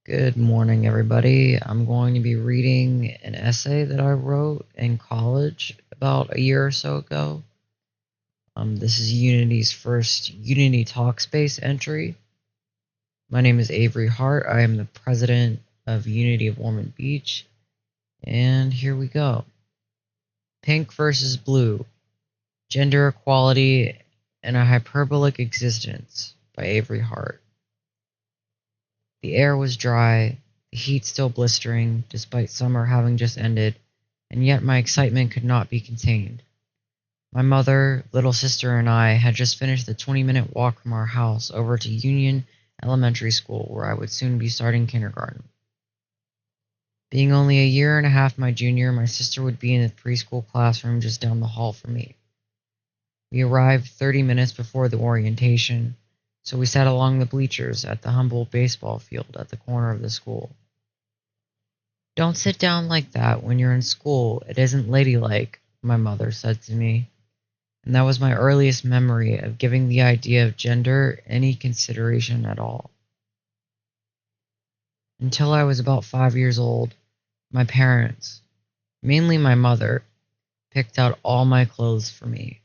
Good morning, everybody. I'm going to be reading an essay that I wrote in college about a year or so ago. This is Unity's first Unity Talkspace entry. My name is Avery Hart. I am the president of Unity of Ormond Beach. And here we go. Pink versus Blue, Gender Equality and a Hyperbolic Existence by Avery Hart. The air was dry, the heat still blistering, despite summer having just ended, and yet my excitement could not be contained. My mother, little sister, and I had just finished the 20-minute walk from our house over to Union Elementary School, where I would soon be starting kindergarten. Being only a year and a half my junior, my sister would be in the preschool classroom just down the hall from me. We arrived 30 minutes before the orientation, so we sat along the bleachers at the humble baseball field at the corner of the school. "Don't sit down like that when you're in school. It isn't ladylike," my mother said to me, and that was my earliest memory of giving the idea of gender any consideration at all. Until I was about 5 years old, my parents, mainly my mother, picked out all my clothes for me.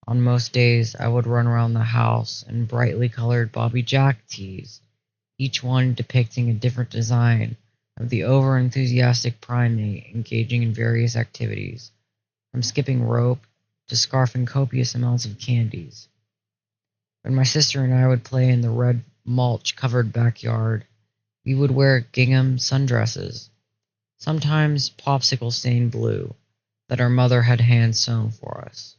On most days, I would run around the house in brightly colored Bobby Jack tees, each one depicting a different design of the over-enthusiastic primate engaging in various activities, from skipping rope to scarfing copious amounts of candies. When my sister and I would play in the red mulch-covered backyard, we would wear gingham sundresses, sometimes popsicle-stained blue, that our mother had hand-sewn for us.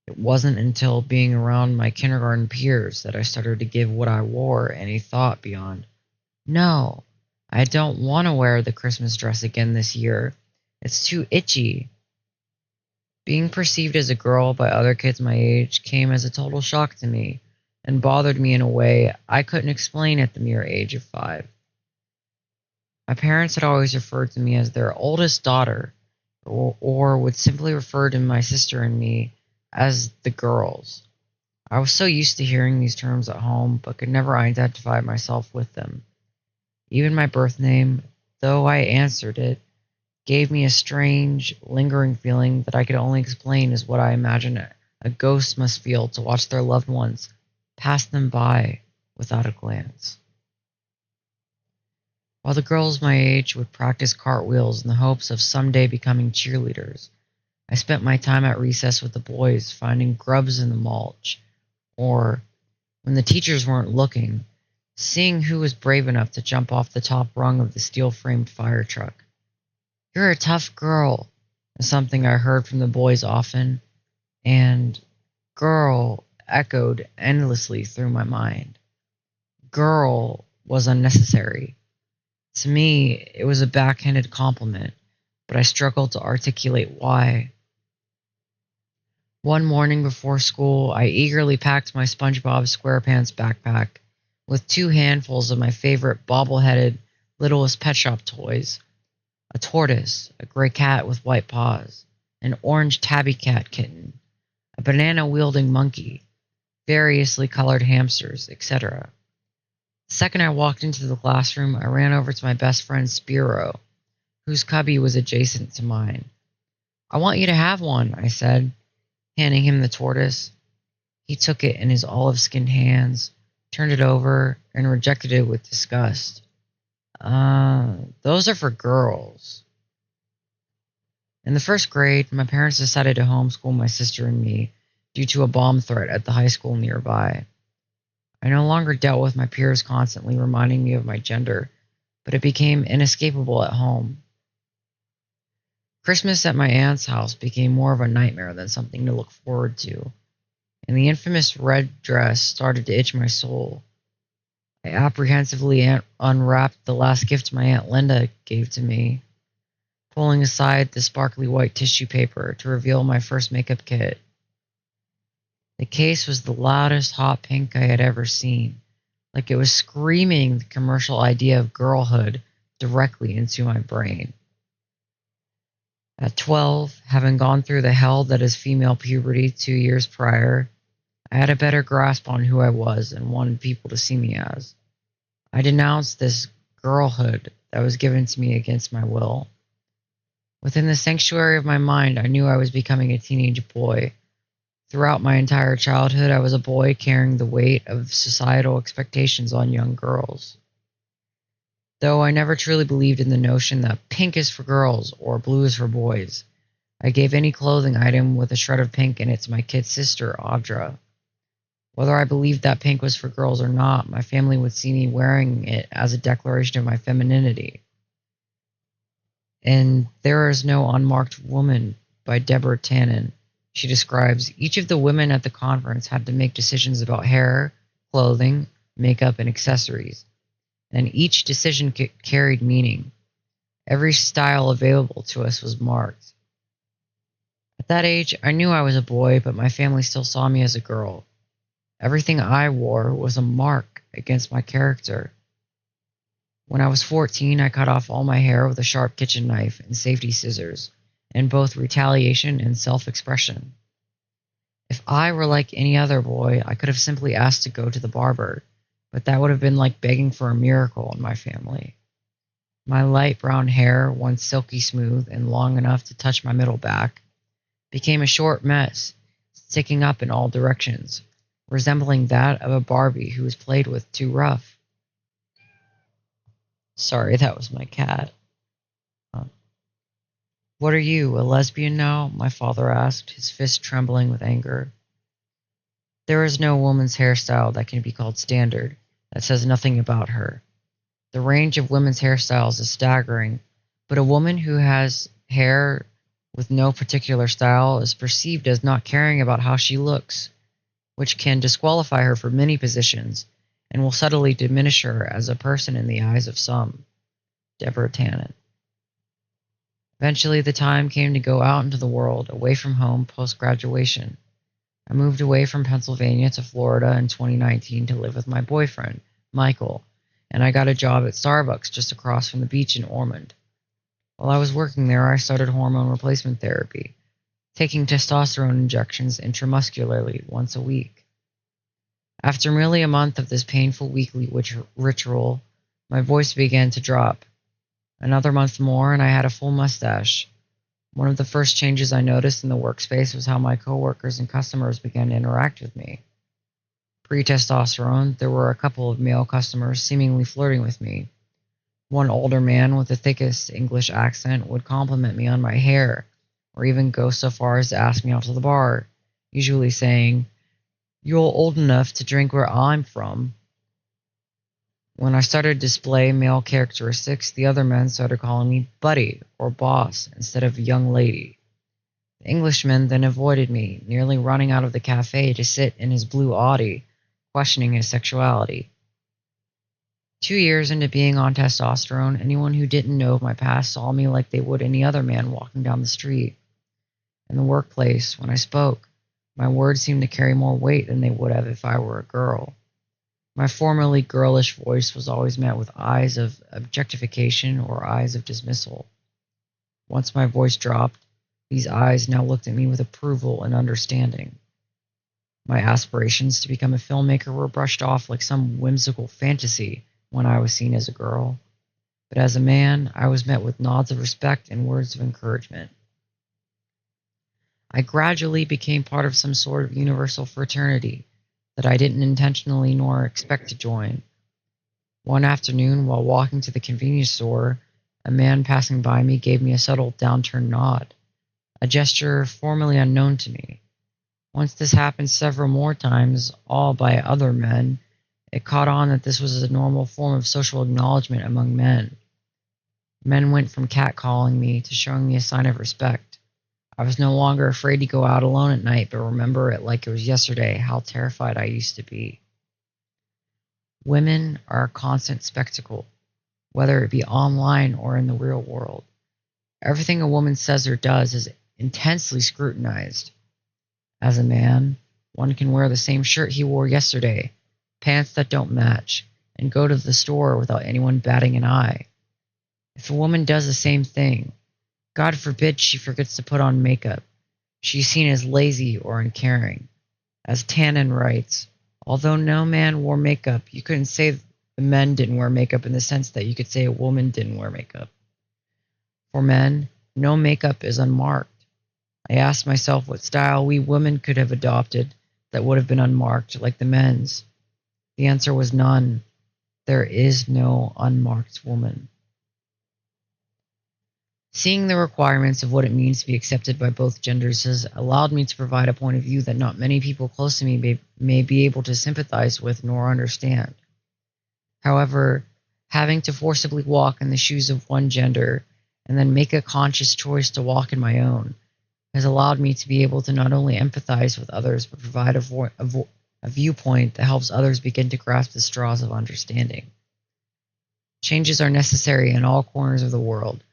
It wasn't until being around my kindergarten peers that I started to give what I wore any thought beyond, "No, I don't want to wear the Christmas dress again this year. It's too itchy." Being perceived as a girl by other kids my age came as a total shock to me and bothered me in a way I couldn't explain at the mere age of 5. My parents had always referred to me as their oldest daughter, or would simply refer to my sister and me as the girls. I was so used to hearing these terms at home, but could never identify myself with them. Even my birth name, though I answered it, gave me a strange, lingering feeling that I could only explain as what I imagine a ghost must feel to watch their loved ones pass them by without a glance. While the girls my age would practice cartwheels in the hopes of someday becoming cheerleaders, I spent my time at recess with the boys finding grubs in the mulch, or, when the teachers weren't looking, seeing who was brave enough to jump off the top rung of the steel-framed fire truck. "You're a tough girl," is something I heard from the boys often, and "girl" echoed endlessly through my mind. Girl was unnecessary. To me, it was a backhanded compliment, but I struggled to articulate why. One morning before school, I eagerly packed my SpongeBob SquarePants backpack with 2 handfuls of my favorite bobble-headed Littlest Pet Shop toys: a tortoise, a gray cat with white paws, an orange tabby cat kitten, a banana-wielding monkey, variously colored hamsters, etc. The second I walked into the classroom, I ran over to my best friend Spiro, whose cubby was adjacent to mine. "I want you to have one," I said, handing him the tortoise. He took it in his olive-skinned hands, turned it over, and rejected it with disgust. Those are for girls." In the first grade, my parents decided to homeschool my sister and me due to a bomb threat at the high school nearby. I no longer dealt with my peers constantly reminding me of my gender, but it became inescapable at home. Christmas at my aunt's house became more of a nightmare than something to look forward to, and the infamous red dress started to itch my soul. I apprehensively unwrapped the last gift my Aunt Linda gave to me, pulling aside the sparkly white tissue paper to reveal my first makeup kit. The case was the loudest hot pink I had ever seen, like it was screaming the commercial idea of girlhood directly into my brain. At 12, having gone through the hell that is female puberty 2 years prior, I had a better grasp on who I was and wanted people to see me as. I denounced this girlhood that was given to me against my will. Within the sanctuary of my mind, I knew I was becoming a teenage boy. Throughout my entire childhood, I was a boy carrying the weight of societal expectations on young girls. Though I never truly believed in the notion that pink is for girls or blue is for boys, I gave any clothing item with a shred of pink in it to my kid sister, Audra. Whether I believed that pink was for girls or not, my family would see me wearing it as a declaration of my femininity. In There Is No Unmarked Woman by Deborah Tannen, she describes each of the women at the conference had to make decisions about hair, clothing, makeup, and accessories, and each decision carried meaning. Every style available to us was marked. At that age, I knew I was a boy, but my family still saw me as a girl. Everything I wore was a mark against my character. When I was 14, I cut off all my hair with a sharp kitchen knife and safety scissors, in both retaliation and self-expression. If I were like any other boy, I could have simply asked to go to the barber, but that would have been like begging for a miracle in my family. My light brown hair, once silky smooth and long enough to touch my middle back, became a short mess, sticking up in all directions, resembling that of a Barbie who was played with too rough. Sorry, that was my cat. What are you, a lesbian now? My father asked, his fist trembling with anger. There is no woman's hairstyle that can be called standard. That says nothing about her. The range of women's hairstyles is staggering, but a woman who has hair with no particular style is perceived as not caring about how she looks, which can disqualify her for many positions and will subtly diminish her as a person in the eyes of some. Deborah Tannen. Eventually, the time came to go out into the world, away from home post-graduation. I moved away from Pennsylvania to Florida in 2019 to live with my boyfriend, Michael, and I got a job at Starbucks just across from the beach in Ormond. While I was working there, I started hormone replacement therapy, taking testosterone injections intramuscularly once a week. After merely a month of this painful weekly ritual, my voice began to drop. Another month more, and I had a full mustache. One of the first changes I noticed in the workspace was how my coworkers and customers began to interact with me. Pre-testosterone, there were a couple of male customers seemingly flirting with me. One older man with the thickest English accent would compliment me on my hair, or even go so far as to ask me out to the bar, usually saying, "You're old enough to drink where I'm from." When I started to display male characteristics, the other men started calling me buddy or boss instead of young lady. The Englishman then avoided me, nearly running out of the cafe to sit in his blue Audi, questioning his sexuality. 2 years into being on testosterone, anyone who didn't know my past saw me like they would any other man walking down the street. In the workplace, when I spoke, my words seemed to carry more weight than they would have if I were a girl. My formerly girlish voice was always met with eyes of objectification or eyes of dismissal. Once my voice dropped, these eyes now looked at me with approval and understanding. My aspirations to become a filmmaker were brushed off like some whimsical fantasy when I was seen as a girl. But as a man, I was met with nods of respect and words of encouragement. I gradually became part of some sort of universal fraternity that I didn't intentionally nor expect to join. One afternoon, while walking to the convenience store, a man passing by me gave me a subtle downturned nod, a gesture formerly unknown to me. Once this happened several more times, all by other men, it caught on that this was a normal form of social acknowledgement among men. Men went from catcalling me to showing me a sign of respect. I was no longer afraid to go out alone at night, but remember it like it was yesterday how terrified I used to be. Women are a constant spectacle, whether it be online or in the real world. Everything a woman says or does is intensely scrutinized. As a man, one can wear the same shirt he wore yesterday, pants that don't match, and go to the store without anyone batting an eye. If a woman does the same thing, God forbid she forgets to put on makeup, she's seen as lazy or uncaring. As Tannen writes, although no man wore makeup, you couldn't say The men didn't wear makeup in the sense that you could say a woman didn't wear makeup. For men, no makeup is unmarked. I asked myself what style we women could have adopted that would have been unmarked like the men's. The answer was none. There is no unmarked woman. Seeing the requirements of what it means to be accepted by both genders has allowed me to provide a point of view that not many people close to me may be able to sympathize with nor understand. However, having to forcibly walk in the shoes of one gender and then make a conscious choice to walk in my own has allowed me to be able to not only empathize with others but provide a viewpoint that helps others begin to grasp the straws of understanding. Changes are necessary in all corners of the world.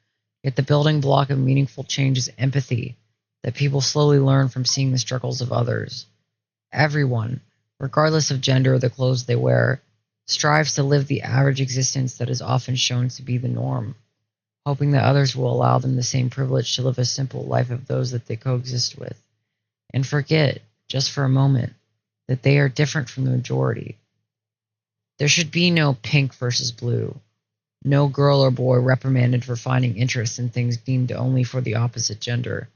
Yet the building block of meaningful change is empathy that people slowly learn from seeing the struggles of others. Everyone, regardless of gender or the clothes they wear, strives to live the average existence that is often shown to be the norm, hoping that others will allow them the same privilege to live a simple life of those that they coexist with, and forget, just for a moment, that they are different from the majority. There should be no pink versus blue. No girl or boy reprimanded for finding interest in things deemed only for the opposite gender.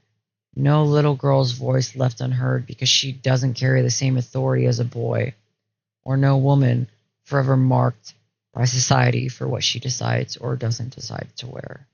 No little girl's voice left unheard because she doesn't carry the same authority as a boy. Or no woman forever marked by society for what she decides or doesn't decide to wear.